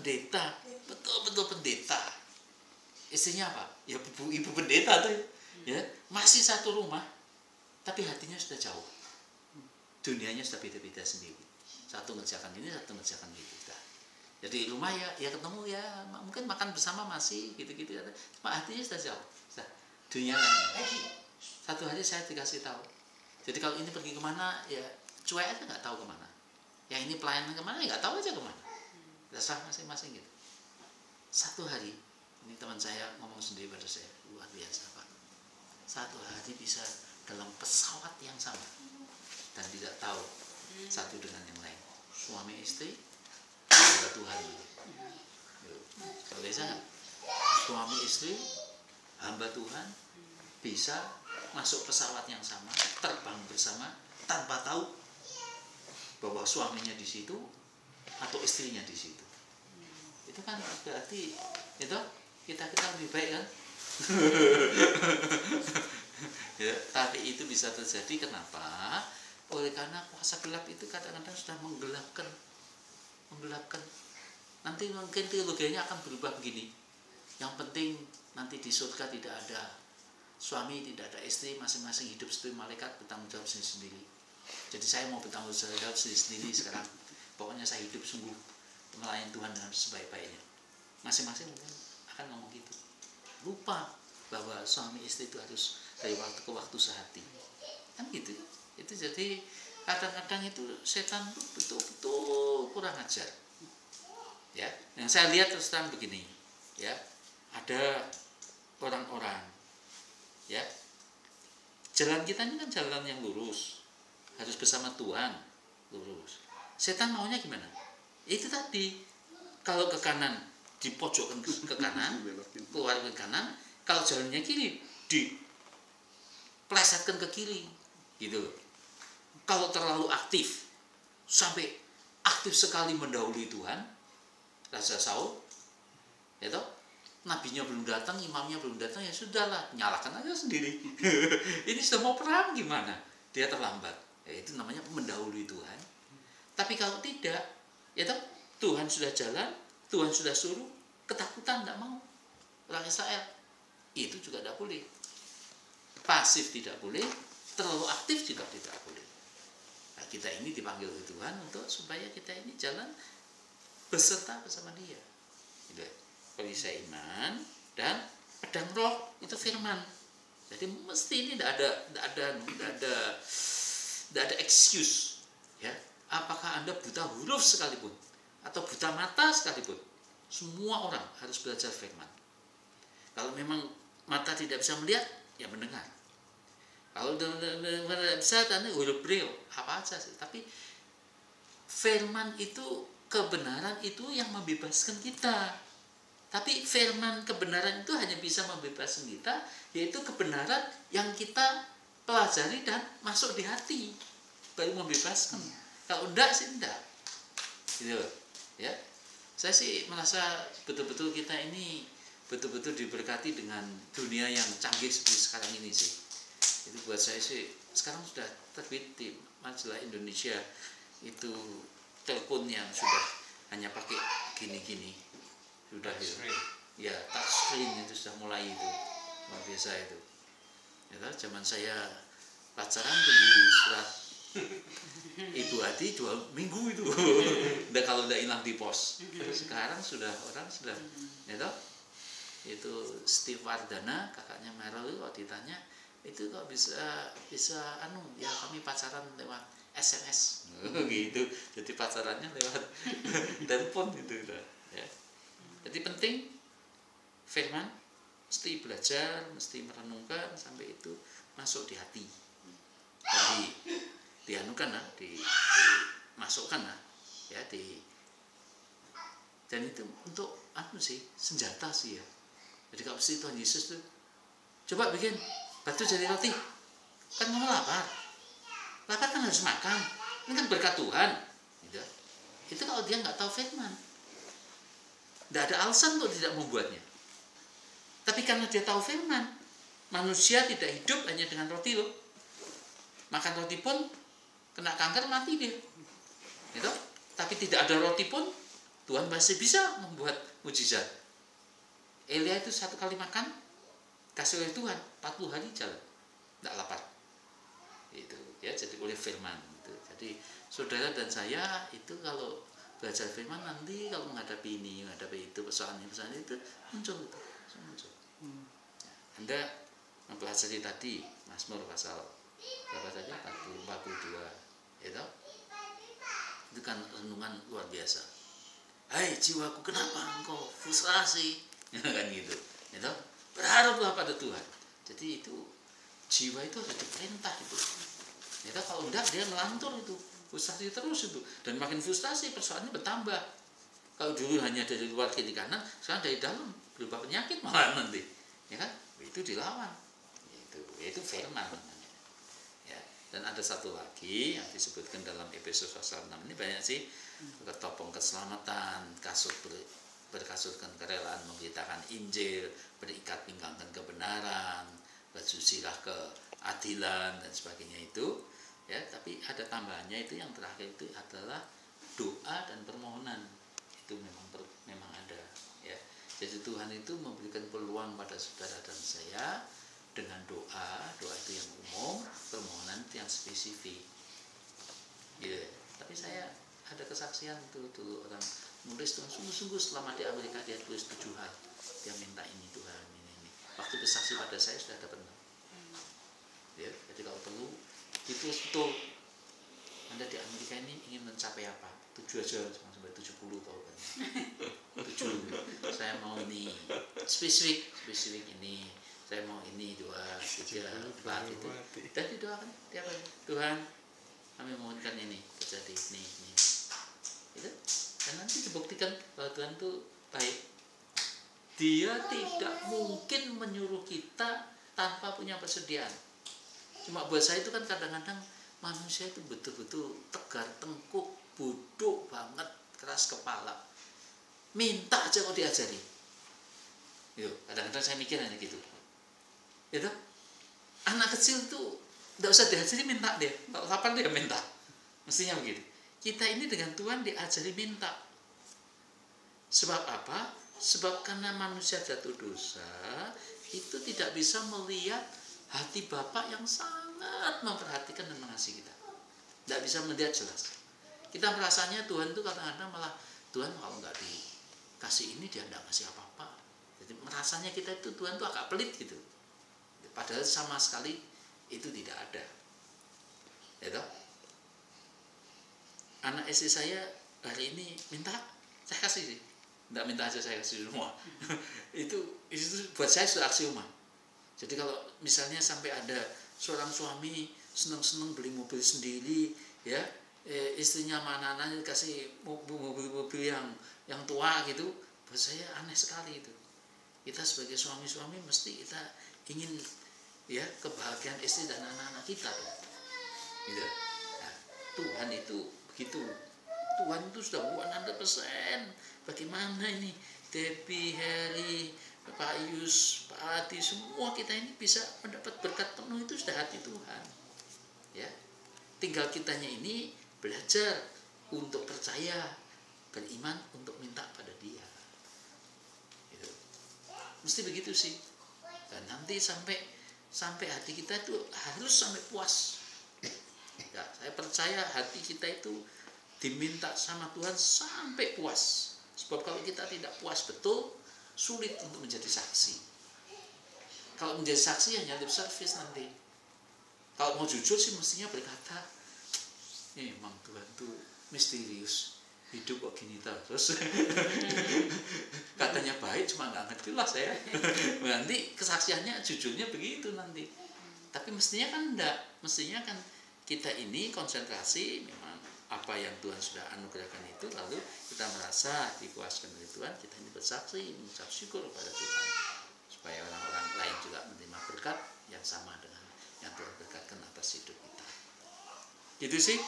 pendeta, betul-betul pendeta. Istrinya apa? Ya ibu pendeta tuh. Ya, masih satu rumah, tapi hatinya sudah jauh. Dunianya sudah beda-beda sendiri. Satu ngerjakan ini, satu ngerjakan itu. Jadi rumah ya ketemu ya, mungkin makan bersama masih gitu-gitu. Cuma hatinya sudah jauh. Sudah dunia kan. Satu hari saya dikasih tahu. Jadi kalau ini pergi kemana ya cuek aja, nggak tahu kemana. Yang ini pelayanan kemana ya nggak tahu aja kemana. Terserah masing-masing gitu. Satu hari ini teman saya ngomong sendiri pada saya, luar biasa Pak. Satu hari bisa dalam pesawat yang sama dan tidak tahu satu dengan yang lain. Suami istri, hamba Tuhan. Kalau bisa nggak? Suami istri, hamba Tuhan bisa masuk pesawat yang sama, terbang bersama tanpa tahu bahwa suaminya di situ atau istrinya di situ. Itu kan berarti itu kita lebih baik kan? Ya, tapi itu bisa terjadi kenapa? Oleh karena kuasa gelap itu kadang-kadang sudah menggelapkan. Nanti mungkin teologianya akan berubah begini. Yang penting nanti di surga tidak ada suami, tidak ada istri, masing-masing hidup seperti malaikat, bertanggung jawab sendiri-sendiri. Jadi saya mau bertanggung jawab sendiri-sendiri sekarang. Pokoknya saya hidup sungguh melayani Tuhan dengan sebaik-baiknya. Masing-masing mungkin akan ngomong gitu. Lupa bahwa suami istri itu harus dari waktu ke waktu sehati. Kan gitu. Itu jadi kadang-kadang itu setan itu betul kurang ajar. Ya, yang saya lihat terus terang begini, ya, ada orang-orang, ya, jalan kita ini kan jalan yang lurus, harus bersama Tuhan, lurus. Setan maunya gimana? Itu tadi, kalau ke kanan dipojokkan ke kanan, keluar ke kanan, kalau jalannya kiri diplesetkan ke kiri, gitu. Kalau terlalu aktif, sampai aktif sekali mendahului Tuhan, Raja Saul, ya toh, nabinya belum datang, imamnya belum datang, ya sudahlah, nyalakan aja sendiri. Ini sudah mau perang gimana? Dia terlambat. Ya, itu namanya mendahului Tuhan. Tapi kalau tidak, ya toh, Tuhan sudah jalan, Tuhan sudah suruh, ketakutan tidak mau. Orang Israel itu juga tidak boleh. Pasif tidak boleh, terlalu aktif juga tidak boleh. Nah, kita ini dipanggil oleh Tuhan untuk supaya kita ini jalan beserta bersama Dia. Perisai iman dan pedang roh itu firman. Jadi mesti ini tidak ada excuse. Ya, apakah Anda buta huruf sekalipun atau buta mata sekalipun, semua orang harus belajar firman. Kalau memang mata tidak bisa melihat, ya mendengar. Kalau tidak bisa, tanda huruf braille apa aja sih. Tapi firman itu, kebenaran itu yang membebaskan kita. Tapi firman kebenaran itu hanya bisa membebaskan kita, yaitu kebenaran yang kita pelajari dan masuk di hati, baru membebaskan. Kalau enggak sih enggak. Gitu, ya. Saya sih merasa betul-betul kita ini betul-betul diberkati dengan dunia yang canggih seperti sekarang ini sih. Itu buat saya sih, sekarang sudah terbit di majalah Indonesia itu telepon yang sudah hanya pakai gini-gini, sudah ya touchscreen itu sudah mulai itu, luar biasa itu. Ya, zaman saya pacaran tunggu surat Ibu Hati 2 minggu itu, udah kalau udah hilang di pos. Sekarang sudah orang sudah, ya toh, itu Steve Wardana, kakaknya Meryl, waktu ditanya itu kok bisa ya kami pacaran lewat SMS gitu. Jadi pacarannya lewat telepon gitu ya. Jadi penting firman, mesti belajar, mesti merenungkan sampai itu masuk di hati. Jadi dianukan lah, dimasukkan lah ya, dan itu untuk sih senjata sih ya. Jadi kalau mesti Tuhan Yesus tuh coba bikin batu jadi roti, kan kamu lapar kan harus makan, ini kan berkat Tuhan gitu. Itu kalau dia nggak tahu firman, nggak ada alasan untuk tidak membuatnya. Tapi karena dia tahu firman, manusia tidak hidup hanya dengan roti loh, makan roti pun kena kanker mati dia gitu. Tapi tidak ada roti pun Tuhan pasti bisa membuat mujizat. Elia itu 1 kali makan kasih oleh Tuhan, 40 hari jalan, tidak lapar. Itu ya, jadi oleh firman. Gitu. Jadi saudara dan saya itu kalau belajar firman nanti kalau menghadapi ini, menghadapi itu, persoalan itu muncul itu. Muncul. Anda mempelajari tadi Mazmur pasal berapa saja? 42. Itu kan renungan luar biasa. Hai jiwaku, kenapa engkau frustrasi? Kan gitu. Berharaplah pada Tuhan. Jadi itu jiwa itu harus diperintah itu. Kalau enggak dia ngelantur itu, frustasi terus itu, dan makin frustasi persoalannya bertambah. Kalau dulu hanya dari luar kiri kanan, sekarang dari dalam berubah penyakit malah nanti, ya kan? Itu dilawan. Itu firman namanya. Ya. Dan ada satu lagi yang disebutkan dalam Efesus pasal 6 ini banyak sih, ketopong keselamatan, berkasutkan kerelaan memberitakan Injil, berikat pinggangkan kebenaran, bersucilah keadilan dan sebagainya itu. Ya, tapi ada tambahannya itu yang terakhir itu adalah doa dan permohonan. Itu memang ada, ya. Jadi Tuhan itu memberikan peluang pada saudara dan saya dengan doa itu yang umum, permohonan itu yang spesifik. Ya, tapi saya ada kesaksian itu dulu orang nulis Tuhan sungguh-sungguh selama di Amerika dia tulis 7 hal. Dia minta ini Tuhan, ini. Waktu bersaksi pada saya sudah dapat 6. Ya, jadi kalau perlu ditulis betul. Anda di Amerika ini ingin mencapai apa? 7 aja sampai 70 tahu kan. 7. Saya mau ini spesifik ini. Saya mau ini 2, 3, 4 itu. Dan didoakan tiap hari. Tuhan, kami mohonkan ini terjadi ini. Itu. Dan nanti dibuktikan bahwa Tuhan itu baik. Dia tidak mungkin menyuruh kita tanpa punya persediaan. Cuma buat saya itu kan kadang-kadang manusia itu betul-betul tegar tengkuk, bodoh banget, keras kepala. Minta aja kok diajari. Yo, kadang-kadang saya mikir hanya gitu. Gitu. Anak kecil itu tidak usah diajari, minta dia. Kalau kapan dia minta. Mestinya begitu. Kita ini dengan Tuhan diajari minta. Sebab apa? Sebab karena manusia jatuh dosa, itu tidak bisa melihat hati Bapa yang sangat memperhatikan dan mengasihi kita. Tidak bisa melihat jelas. Kita merasanya Tuhan itu kadang-kadang malah, Tuhan kalau nggak dikasih ini dia tidak ngasih apa-apa. Jadi merasanya kita itu Tuhan itu agak pelit gitu. Padahal sama sekali itu tidak ada. Ya toh? Anak istri saya hari ini minta, saya kasih sih. Tidak minta aja saya kasih semua. itu buat saya sudah aksioma. Jadi kalau misalnya sampai ada seorang suami senang-senang beli mobil sendiri, ya istrinya mana anak kasih mobil yang tua gitu, buat saya aneh sekali itu. Kita sebagai suami-suami mesti kita ingin ya kebahagiaan istri dan anak-anak kita, gitu. Nah, Tuhan itu begitu. Tuhan itu sudah 100%. Bagaimana ini Debbie, Harry, Pak Yus, Pak Adi, semua kita ini bisa mendapat berkat penuh itu sudah hati Tuhan. Ya, tinggal kitanya ini belajar untuk percaya, beriman untuk minta pada Dia. Gitu. Mesti begitu sih. Dan nanti sampai hati kita itu harus sampai puas. Ya, saya percaya hati kita itu diminta sama Tuhan sampai puas. Sebab kalau kita tidak puas betul, sulit untuk menjadi saksi. Kalau menjadi saksi hanya lip service nanti. Kalau mau jujur sih mestinya berkata, emang Tuhan tuh misterius, hidup kok gini terus. Katanya baik, cuma nggak ngerti lah saya. Nanti kesaksiannya jujurnya begitu nanti. Tapi mestinya kan enggak. Mestinya kan kita ini konsentrasi memang apa yang Tuhan sudah anugerahkan itu, lalu kita merasa dipuaskan oleh Tuhan, kita ini bersaksi, mengucap syukur kepada Tuhan, supaya orang-orang lain juga menerima berkat yang sama dengan yang Tuhan berkatkan atas hidup kita. Gitu sih.